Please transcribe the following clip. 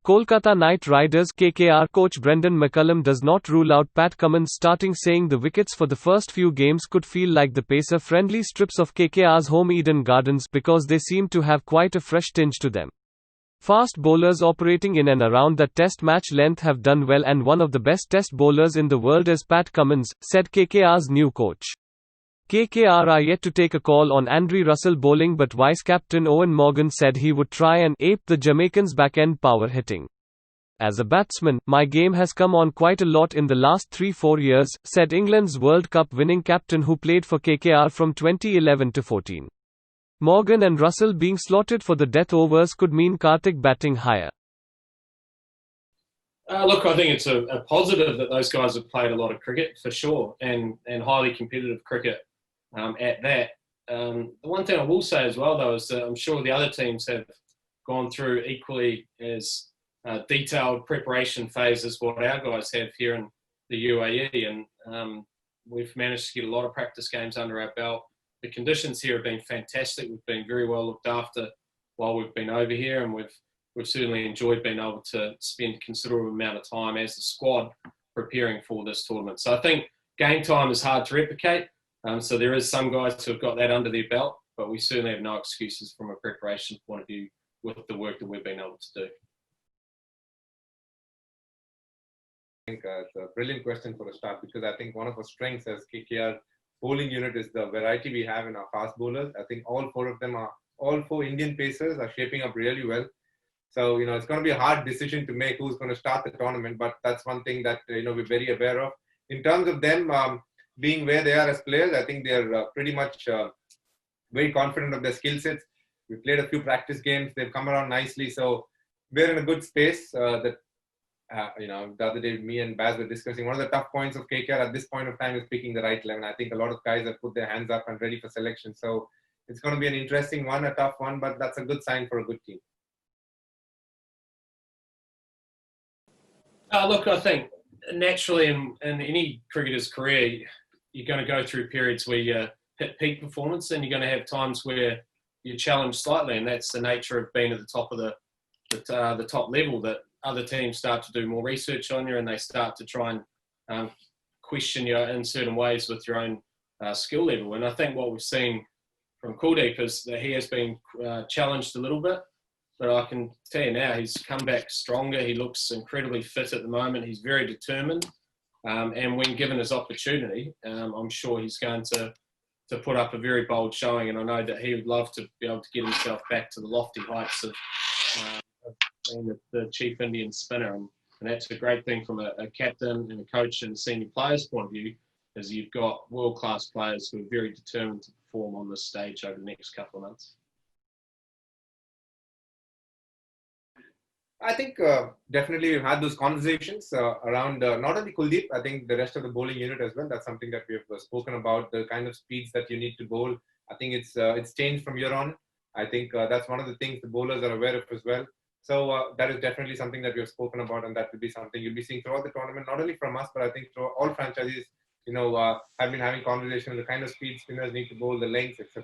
Kolkata Knight Riders KKR coach Brendon McCullum does not rule out Pat Cummins starting, saying the wickets for the first few games could feel like the pacer-friendly strips of KKR's home Eden Gardens because they seem to have quite a fresh tinge to them. Fast bowlers operating in and around that test match length have done well, and one of the best test bowlers in the world is Pat Cummins, said KKR's new coach. KKR are yet to take a call on Andre Russell bowling, but vice-captain Owen Morgan said he would try and ape the Jamaican's back-end power hitting. As a batsman, my game has come on quite a lot in the last 3-4 years, said England's World Cup winning captain who played for KKR from 2011 to 14. Morgan and Russell being slotted for the death overs could mean Karthik batting higher. Look, I think it's a positive that those guys have played a lot of cricket, for sure, and highly competitive cricket. At that. The one thing I will say as well, though, is that I'm sure the other teams have gone through equally as detailed preparation phase as what our guys have here in the UAE, and we've managed to get a lot of practice games under our belt. The conditions here have been fantastic. We've been very well looked after while we've been over here, and we've certainly enjoyed being able to spend a considerable amount of time as a squad preparing for this tournament. So I think game time is hard to replicate. So there is some guys who have got that under their belt, but we certainly have no excuses from a preparation point of view with the work that we've been able to do. I think it's a brilliant question for a start, because I think one of our strengths as KKR bowling unit is the variety we have in our fast bowlers. I think all four Indian pacers are shaping up really well. So, it's going to be a hard decision to make who's going to start the tournament, but that's one thing that, we're very aware of. In terms of them, being where they are as players, I think they're pretty much very confident of their skill sets. We played a few practice games. They've come around nicely. So we're in a good space the other day, me and Baz were discussing. One of the tough points of KKR at this point of time is picking the right 11. I think a lot of guys have put their hands up and ready for selection. So it's going to be an interesting one, a tough one, but that's a good sign for a good team. Look, I think naturally in any cricketer's career, you're going to go through periods where you hit peak performance, and you're going to have times where you're challenged slightly, and that's the nature of being at the top of the top level, that other teams start to do more research on you, and they start to try and question you in certain ways with your own skill level. And I think what we've seen from KULDEEP is that he has been challenged a little bit, but I can tell you now he's come back stronger. He looks incredibly fit at the moment. He's very determined. And when given his opportunity, I'm sure he's going to put up a very bold showing. And I know that he would love to be able to get himself back to the lofty heights of being the chief Indian spinner. And that's a great thing from a captain and a coach and a senior player's point of view, is you've got world-class players who are very determined to perform on this stage over the next couple of months. I think definitely we've had those conversations around not only KULDEEP, I think the rest of the bowling unit as well. That's something that we have spoken about, the kind of speeds that you need to bowl. I think it's changed from year on. I think that's one of the things the bowlers are aware of as well. So that is definitely something that we have spoken about, and that will be something you'll be seeing throughout the tournament, not only from us, but I think through all franchises, have been having conversations, the kind of speed spinners need to bowl, the lengths, etc.